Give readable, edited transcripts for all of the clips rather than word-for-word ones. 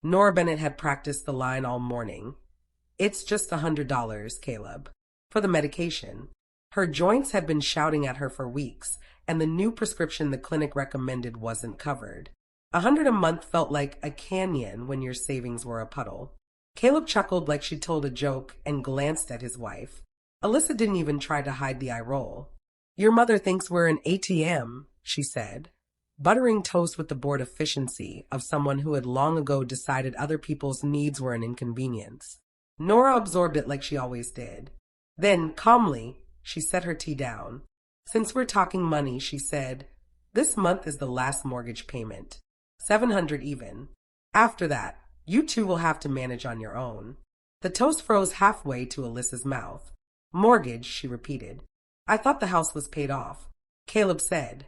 Nora Bennett had practiced the line all morning. It's just $100, Caleb, for the medication. Her joints had been shouting at her for weeks, and the new prescription the clinic recommended wasn't covered. 100 a month felt like a canyon when your savings were a puddle. Caleb chuckled like she told a joke and glanced at his wife. Alyssa didn't even try to hide the eye roll. Your mother thinks we're an ATM, she said, buttering toast with the bored efficiency of someone who had long ago decided other people's needs were an inconvenience. Nora absorbed it like she always did. Then, calmly, she set her tea down. Since we're talking money, she said, this month is the last mortgage payment. 700 even. After that, you two will have to manage on your own. The toast froze halfway to Alyssa's mouth. Mortgage, she repeated. I thought the house was paid off. Caleb said.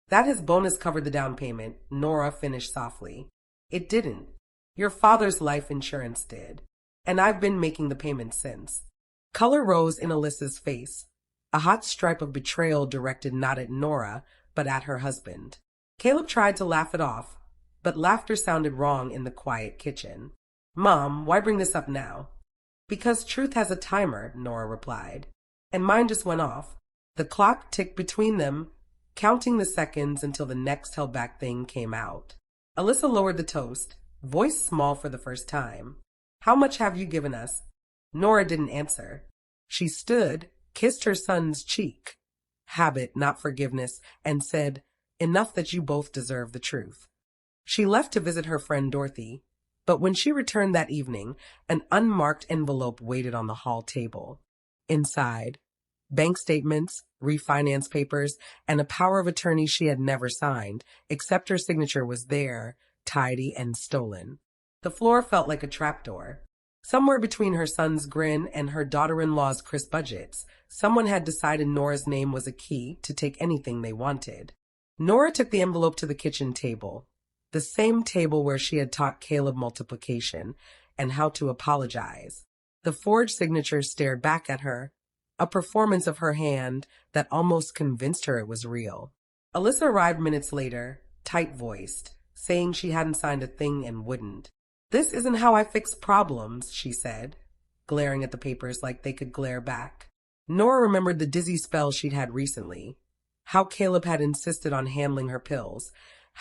That his bonus covered the down payment, Nora finished softly. It didn't. Your father's life insurance did. And I've been making the payments since. Color rose in Alyssa's face. A hot stripe of betrayal directed not at Nora, but at her husband. Caleb tried to laugh it off, but laughter sounded wrong in the quiet kitchen. Mom, why bring this up now? Because truth has a timer, Nora replied. And mine just went off. The clock ticked between them, counting the seconds until the next held-back thing came out. Alyssa lowered the toast, voice small for the first time. How much have you given us? Nora didn't answer. She stood, kissed her son's cheek, habit, not forgiveness, and said, enough that you both deserve the truth. She left to visit her friend Dorothy, but when she returned that evening, an unmarked envelope waited on the hall table. Inside, bank statements, refinance papers, and a power of attorney she had never signed, except her signature was there, tidy and stolen. The floor felt like a trapdoor. Somewhere between her son's grin and her daughter-in-law's crisp budgets, someone had decided Nora's name was a key to take anything they wanted. Nora took the envelope to the kitchen table, the same table where she had taught Caleb multiplication and how to apologize. The forged signature stared back at her, a performance of her hand that almost convinced her it was real. Alyssa arrived minutes later, tight-voiced, saying she hadn't signed a thing and wouldn't. This isn't how I fix problems, she said, glaring at the papers like they could glare back. Nora remembered the dizzy spell she'd had recently, how Caleb had insisted on handling her pills,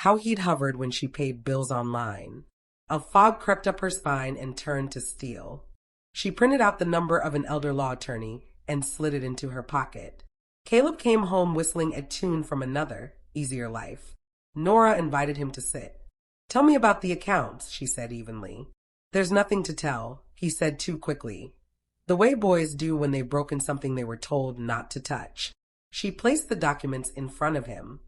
how he'd hovered when she paid bills online. A fog crept up her spine and turned to steel. She printed out the number of an elder law attorney and slid it into her pocket. Caleb came home whistling a tune from another, easier life. Nora invited him to sit. Tell me about the accounts, she said evenly. There's nothing to tell, he said too quickly. The way boys do when they've broken something they were told not to touch. She placed the documents in front of him.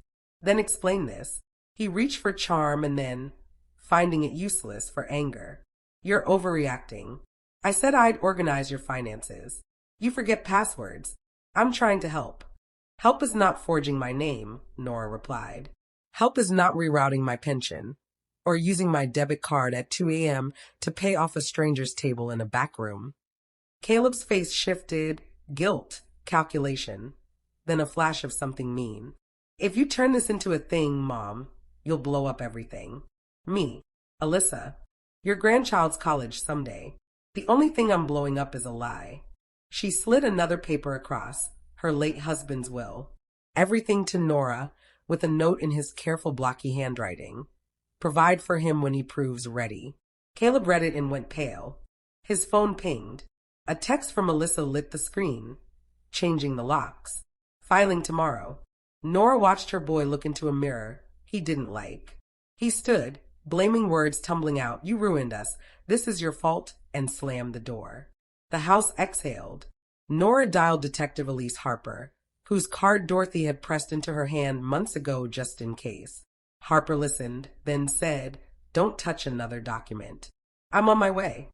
Then explained this. He reached for charm and then, finding it useless, for anger. You're overreacting. I said I'd organize your finances. You forget passwords. I'm trying to help. Help is not forging my name, Nora replied. Help is not rerouting my pension, or using my debit card at 2 a.m. to pay off a stranger's table in a back room. Caleb's face shifted, guilt, calculation, then a flash of something mean. If you turn this into a thing, Mom, you'll blow up everything. Me, Alyssa, your grandchild's college someday. The only thing I'm blowing up is a lie. She slid another paper across, her late husband's will. Everything to Nora, with a note in his careful blocky handwriting. Provide for him when he proves ready. Caleb read it and went pale. His phone pinged. A text from Alyssa lit the screen. Changing the locks. Filing tomorrow. Nora watched her boy look into a mirror he didn't like. He stood, blaming words tumbling out. You ruined us. This is your fault, and slammed the door. The house exhaled. Nora dialed Detective Elise Harper, whose card Dorothy had pressed into her hand months ago just in case. Harper listened, then said, Don't touch another document. I'm on my way.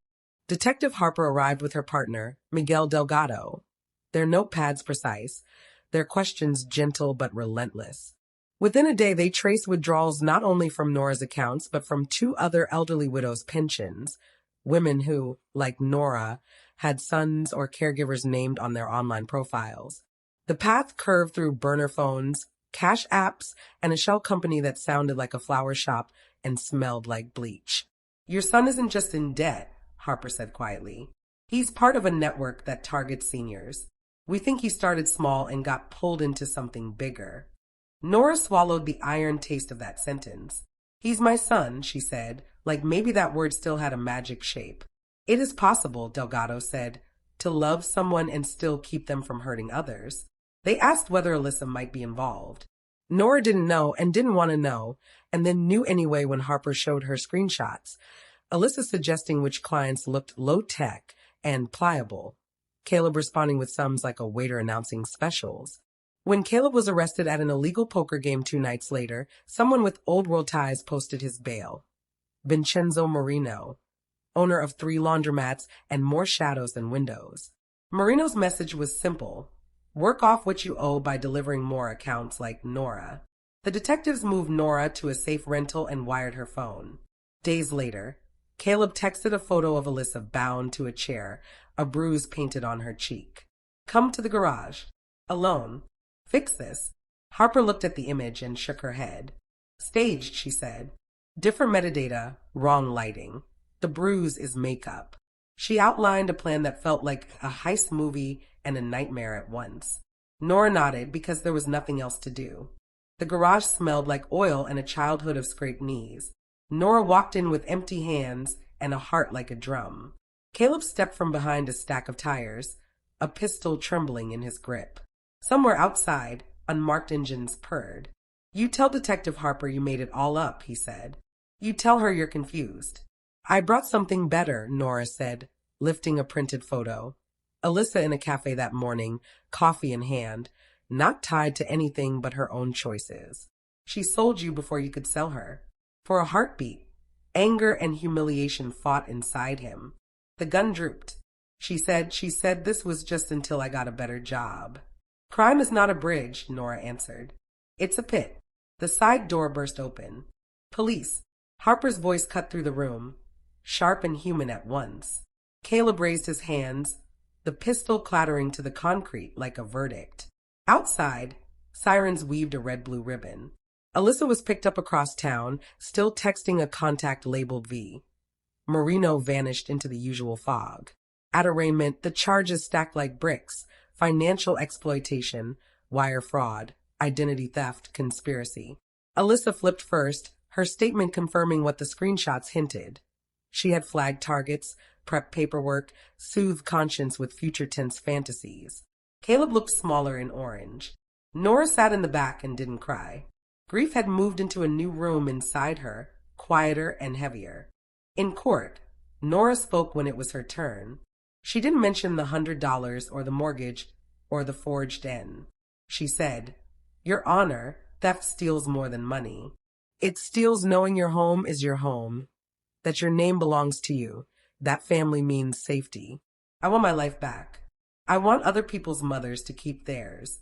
Detective Harper arrived with her partner, Miguel Delgado. Their notepads precise, their questions gentle but relentless. Within a day, they traced withdrawals not only from Nora's accounts, but from 2 other elderly widows' pensions, women who, like Nora, had sons or caregivers named on their online profiles. The path curved through burner phones, cash apps, and a shell company that sounded like a flower shop and smelled like bleach. Your son isn't just in debt, Harper said quietly. He's part of a network that targets seniors. We think he started small and got pulled into something bigger. Nora swallowed the iron taste of that sentence. He's my son, she said, like maybe that word still had a magic shape. It is possible, Delgado said, to love someone and still keep them from hurting others. They asked whether Alyssa might be involved. Nora didn't know and didn't want to know, and then knew anyway when Harper showed her screenshots. Alyssa suggesting which clients looked low-tech and pliable. Caleb responding with sums like a waiter announcing specials. When Caleb was arrested at an illegal poker game 2 nights later, someone with old world ties posted his bail. Vincenzo Marino, owner of 3 laundromats and more shadows than windows. Marino's message was simple. Work off what you owe by delivering more accounts like Nora. The detectives moved Nora to a safe rental and wired her phone. Days later, Caleb texted a photo of Alyssa bound to a chair, a bruise painted on her cheek. Come to the garage. Alone. Fix this. Harper looked at the image and shook her head. Staged, she said. Different metadata, wrong lighting. The bruise is makeup. She outlined a plan that felt like a heist movie and a nightmare at once. Nora nodded because there was nothing else to do. The garage smelled like oil and a childhood of scraped knees. Nora walked in with empty hands and a heart like a drum. Caleb stepped from behind a stack of tires, a pistol trembling in his grip. Somewhere outside, unmarked engines purred. You tell Detective Harper you made it all up, he said. You tell her you're confused. I brought something better, Nora said, lifting a printed photo. Alyssa in a cafe that morning, coffee in hand, not tied to anything but her own choices. She sold you before you could sell her. For a heartbeat, anger and humiliation fought inside him. The gun drooped. She said this was just until I got a better job. Crime is not a bridge, Nora answered. It's a pit. The side door burst open. Police. Harper's voice cut through the room, sharp and human at once. Caleb raised his hands, the pistol clattering to the concrete like a verdict. Outside, sirens weaved a red-blue ribbon. Alyssa was picked up across town, still texting a contact labeled V. Marino vanished into the usual fog. At arraignment, the charges stacked like bricks: financial exploitation, wire fraud, identity theft, conspiracy. Alyssa flipped first, her statement confirming what the screenshots hinted. She had flagged targets, prepped paperwork, soothed conscience with future tense fantasies. Caleb looked smaller in orange. Nora sat in the back and didn't cry. Grief had moved into a new room inside her, quieter and heavier. In court, Nora spoke when it was her turn. She didn't mention the $100 or the mortgage or the forged N. She said, Your Honor, theft steals more than money. It steals knowing your home is your home, that your name belongs to you. That family means safety. I want my life back. I want other people's mothers to keep theirs.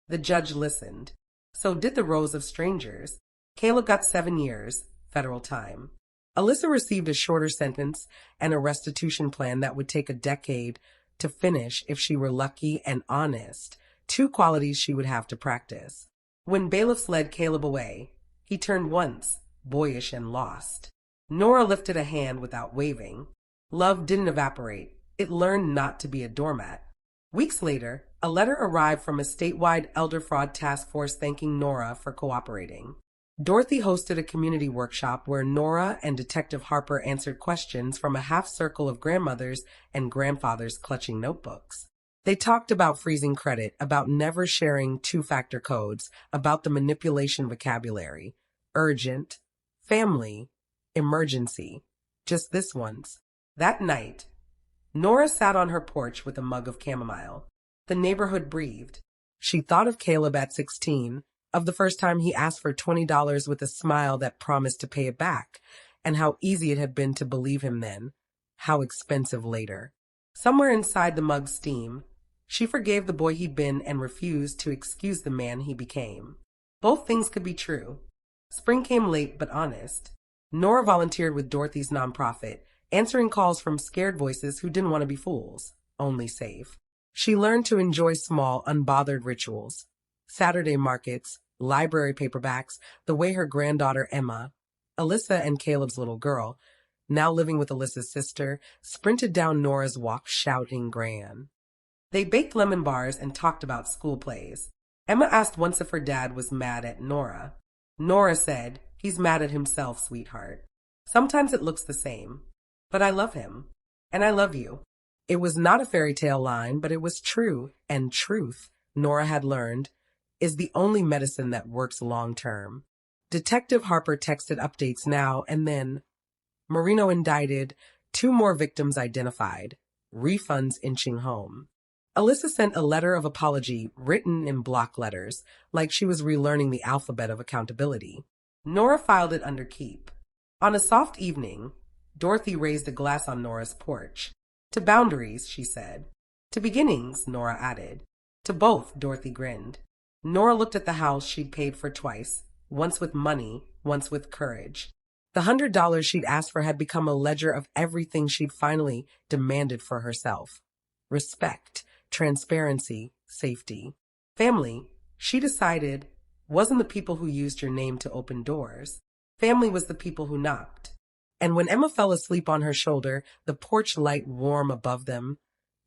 The judge listened. So did the rows of strangers. Caleb got 7 years, federal time. Alyssa received a shorter sentence and a restitution plan that would take a decade to finish if she were lucky and honest, 2 qualities she would have to practice. When bailiffs led Caleb away, he turned once, boyish and lost. Nora lifted a hand without waving. Love didn't evaporate. It learned not to be a doormat. Weeks later, a letter arrived from a statewide elder fraud task force thanking Nora for cooperating. Dorothy hosted a community workshop where Nora and Detective Harper answered questions from a half circle of grandmothers and grandfathers clutching notebooks. They talked about freezing credit, about never sharing 2-factor codes, about the manipulation vocabulary, urgent, family, emergency, just this once. That night, Nora sat on her porch with a mug of chamomile. The neighborhood breathed. She thought of Caleb at 16, of the first time he asked for $20 with a smile that promised to pay it back, and how easy it had been to believe him then, how expensive later. Somewhere inside the mug's steam, she forgave the boy he'd been and refused to excuse the man he became. Both things could be true. Spring came late but honest. Nora volunteered with Dorothy's nonprofit, answering calls from scared voices who didn't want to be fools, only safe. She learned to enjoy small, unbothered rituals. Saturday markets, library paperbacks, the way her granddaughter Emma, Alyssa and Caleb's little girl, now living with Alyssa's sister, sprinted down Nora's walk shouting Gran. They baked lemon bars and talked about school plays. Emma asked once if her dad was mad at Nora. Nora said, "He's mad at himself, sweetheart. Sometimes it looks the same. But I love him. And I love you." It was not a fairy tale line, but it was true, and truth, Nora had learned, is the only medicine that works long term. Detective Harper texted updates now and then. Marino indicted, 2 more victims identified, refunds inching home. Alyssa sent a letter of apology written in block letters, like she was relearning the alphabet of accountability. Nora filed it under keep. On a soft evening, Dorothy raised a glass on Nora's porch. "To boundaries," she said. "To beginnings," Nora added. "To both," Dorothy grinned. Nora looked at the house she'd paid for twice, once with money, once with courage. The $100 she'd asked for had become a ledger of everything she'd finally demanded for herself. Respect, transparency, safety. Family, she decided, wasn't the people who used your name to open doors. Family was the people who knocked. And when Emma fell asleep on her shoulder, the porch light warm above them,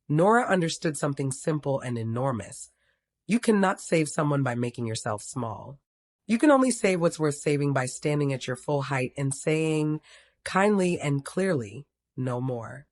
Nora understood something simple and enormous. You cannot save someone by making yourself small. You can only save what's worth saving by standing at your full height and saying, kindly and clearly, no more.